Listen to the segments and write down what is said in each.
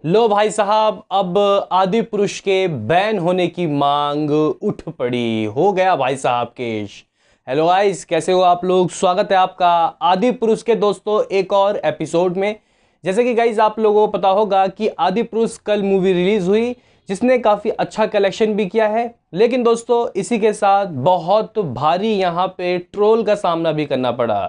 लो भाई साहब, अब आदि पुरुष के बैन होने की मांग उठ पड़ी। हो गया भाई साहब केश। हेलो गाइस, कैसे हो आप लोग? स्वागत है आपका आदि पुरुष के दोस्तों एक और एपिसोड में। जैसे कि गाइस आप लोगों को पता होगा कि आदि पुरुष कल मूवी रिलीज हुई, जिसने काफ़ी अच्छा कलेक्शन भी किया है। लेकिन दोस्तों इसी के साथ बहुत भारी यहाँ पे ट्रोल का सामना भी करना पड़ा।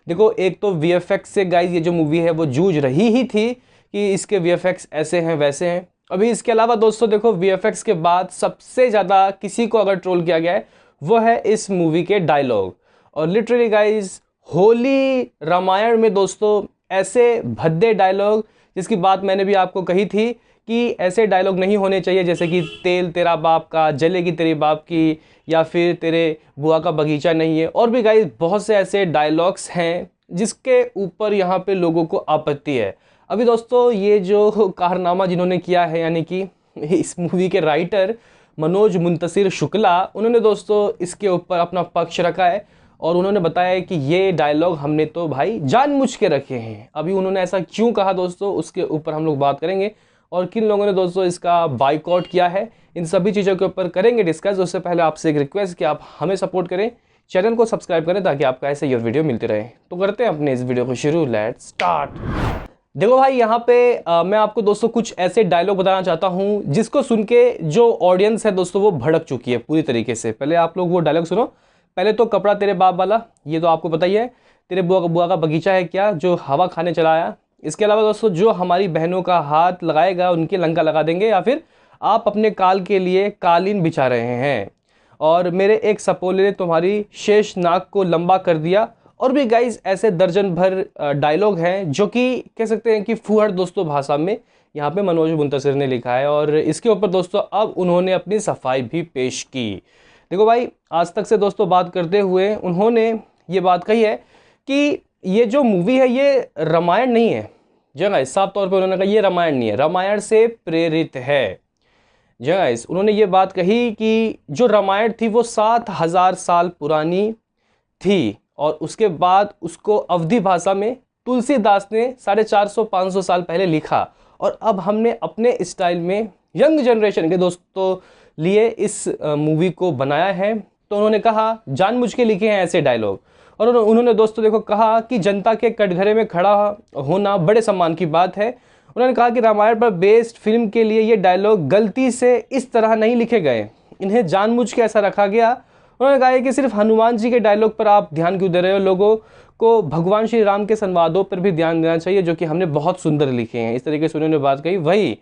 देखो, एक तो वीएफएक्स से गाइस ये जो मूवी है वो जूझ रही ही थी कि इसके वीएफएक्स ऐसे हैं वैसे हैं। अभी इसके अलावा दोस्तों देखो, वीएफएक्स के बाद सबसे ज़्यादा किसी को अगर ट्रोल किया गया है वो है इस मूवी के डायलॉग। और लिटरली गाइस, होली रामायण में दोस्तों ऐसे भद्दे डायलॉग, जिसकी बात मैंने भी आपको कही थी कि ऐसे डायलॉग नहीं होने चाहिए, जैसे कि तेल तेरा बाप का, जलेगी तेरी बाप की, या फिर तेरे बुआ का बगीचा नहीं है। और भी गाइस बहुत से ऐसे डायलॉग्स हैं जिसके ऊपर यहाँ पे लोगों को आपत्ति है। अभी दोस्तों ये जो कारनामा जिन्होंने किया है, यानी कि इस मूवी के राइटर मनोज मुंतशिर शुक्ला, उन्होंने दोस्तों इसके ऊपर अपना पक्ष रखा है और उन्होंने बताया है कि ये डायलॉग हमने तो भाई जानबूझ के रखे हैं। अभी उन्होंने ऐसा क्यों कहा दोस्तों, उसके ऊपर हम लोग बात करेंगे। और किन लोगों ने दोस्तों इसका बाइकआउट किया है, इन सभी चीज़ों के ऊपर करेंगे डिस्कस। उससे पहले आपसे एक रिक्वेस्ट कि आप हमें सपोर्ट करें, चैनल को सब्सक्राइब करें ताकि आपका ऐसे ये वीडियो मिलते रहे। तो करते हैं अपने इस वीडियो को शुरू। Let's start. देखो भाई, यहाँ पे मैं आपको दोस्तों कुछ ऐसे डायलॉग बताना चाहता हूँ जिसको सुन के जो ऑडियंस है दोस्तों वो भड़क चुकी है पूरी तरीके से। पहले आप लोग वो डायलॉग सुनो। पहले तो कपड़ा तेरे बाप वाला, ये तो आपको पता ही है। तेरे बुआ का बगीचा है क्या जो हवा खाने चला आया। इसके अलावा दोस्तों, जो हमारी बहनों का हाथ लगाएगा उनकी लंका लगा देंगे, या फिर आप अपने काल के लिए कालीन बिछा रहे हैं। और मेरे एक सपोले ने तुम्हारी शेष नाक को लंबा कर दिया। और भी गाइस ऐसे दर्जन भर डायलॉग हैं जो कि कह सकते हैं कि फूहड़ दोस्तों भाषा में यहाँ पे मनोज मुंतशिर ने लिखा है। और इसके ऊपर दोस्तों अब उन्होंने अपनी सफाई भी पेश की। देखो भाई, आज तक से दोस्तों बात करते हुए उन्होंने ये बात कही है कि ये जो मूवी है ये रामायण नहीं है। जी गाइस, साफ तौर पे उन्होंने कहा ये रामायण नहीं है, रामायण से प्रेरित है। जी गाइस, उन्होंने ये बात कही कि जो रामायण थी वो 7,000 साल पुरानी थी और उसके बाद उसको अवधी भाषा में तुलसीदास ने 450-500 साल पहले लिखा। और अब हमने अपने स्टाइल में यंग जनरेशन के दोस्तों लिए इस मूवी को बनाया है। तो उन्होंने कहा जानबूझ के लिखे हैं ऐसे डायलॉग। और उन्होंने दोस्तों देखो कहा कि जनता के कटघरे में खड़ा होना बड़े सम्मान की बात है। उन्होंने कहा कि रामायण पर बेस्ड फिल्म के लिए ये डायलॉग गलती से इस तरह नहीं लिखे गए, इन्हें जानबूझ के ऐसा रखा गया। उन्होंने कहा कि सिर्फ हनुमान जी के डायलॉग पर आप ध्यान क्यों दे रहे हो, लोगों को भगवान श्री राम के संवादों पर भी ध्यान देना चाहिए जो कि हमने बहुत सुंदर लिखे हैं। इस तरीके से उन्होंने बात कही। वही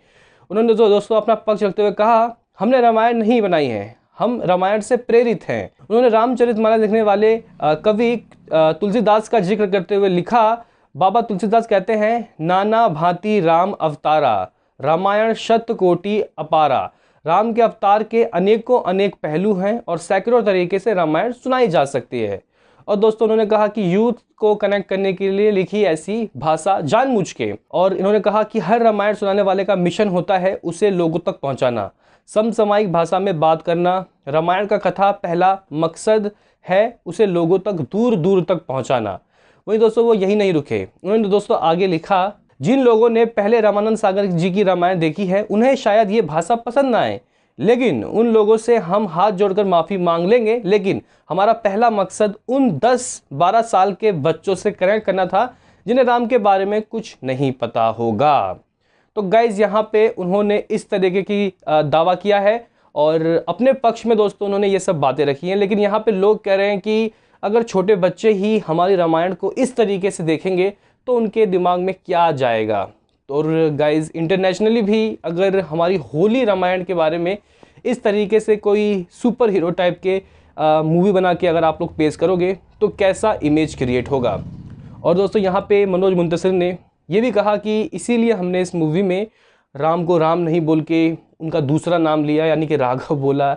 उन्होंने तो दोस्तों अपना पक्ष रखते हुए कहा हमने रामायण नहीं बनाई है, हम रामायण से प्रेरित हैं। उन्होंने रामचरितमानस लिखने वाले कवि तुलसीदास का जिक्र करते हुए लिखा, बाबा तुलसीदास कहते हैं नाना भांति राम अवतारा, रामायण शत कोटि अपारा। राम के अवतार के अनेकों अनेक पहलू हैं और सैकड़ों तरीके से रामायण सुनाई जा सकती है। और दोस्तों उन्होंने कहा कि यूथ को कनेक्ट करने के लिए लिखी ऐसी भाषा जानबूझ के। और इन्होंने कहा कि हर रामायण सुनाने वाले का मिशन होता है उसे लोगों तक पहुंचाना, समसामयिक भाषा में बात करना। रामायण का कथा पहला मकसद है उसे लोगों तक दूर दूर तक पहुंचाना। वही दोस्तों वो यही नहीं रुके, उन्होंने दोस्तों आगे लिखा, जिन लोगों ने पहले रामानंद सागर जी की रामायण देखी है उन्हें शायद ये भाषा पसंद ना आए, लेकिन उन लोगों से हम हाथ जोड़कर माफ़ी मांग लेंगे। लेकिन हमारा पहला मकसद उन 10-12 साल के बच्चों से कनेक्ट करना था जिन्हें राम के बारे में कुछ नहीं पता होगा। तो गाइज यहाँ पे उन्होंने इस तरीके की दावा किया है और अपने पक्ष में दोस्तों उन्होंने ये सब बातें रखी हैं। लेकिन यहाँ पे लोग कह रहे हैं कि अगर छोटे बच्चे ही हमारी रामायण को इस तरीके से देखेंगे तो उनके दिमाग में क्या जाएगा। तो और गाइज इंटरनेशनली भी अगर हमारी होली रामायण के बारे में इस तरीके से कोई सुपर हीरो टाइप के मूवी बना के अगर आप लोग पेश करोगे तो कैसा इमेज क्रिएट होगा। और दोस्तों यहाँ पे मनोज मुंतशिर ने ये भी कहा कि इसीलिए हमने इस मूवी में राम को राम नहीं बोल के उनका दूसरा नाम लिया, यानी कि राघव बोला,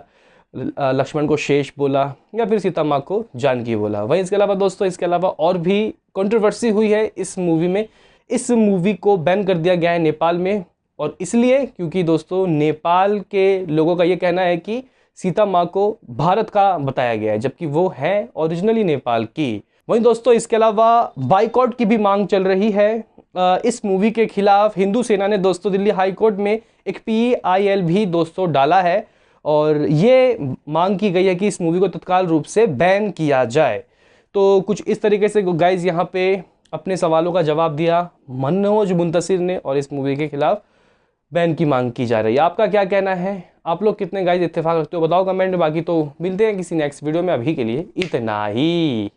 लक्ष्मण को शेष बोला, या फिर सीता माँ को जानकी बोला। वहीं इसके अलावा दोस्तों इसके अलावा और भी कंट्रोवर्सी हुई है इस मूवी में। इस मूवी को बैन कर दिया गया है नेपाल में, और इसलिए क्योंकि दोस्तों नेपाल के लोगों का ये कहना है कि सीता माँ को भारत का बताया गया है जबकि वो है ओरिजिनली नेपाल की। वहीं दोस्तों इसके अलावा बाइकआउट की भी मांग चल रही है। इस मूवी के खिलाफ हिंदू सेना ने दोस्तों दिल्ली हाई कोर्ट में एक PIL भी दोस्तों डाला है और ये मांग की गई है कि इस मूवी को तत्काल रूप से बैन किया जाए। तो कुछ इस तरीके से गाइज यहाँ पे अपने सवालों का जवाब दिया मनोज मुंतशिर ने और इस मूवी के खिलाफ बैन की मांग की जा रही है। आपका क्या कहना है? आप लोग कितने गाइज इत्तेफाक रखते हो बताओ कमेंट में। बाकी तो मिलते हैं किसी नेक्स्ट वीडियो में, अभी के लिए इतना ही।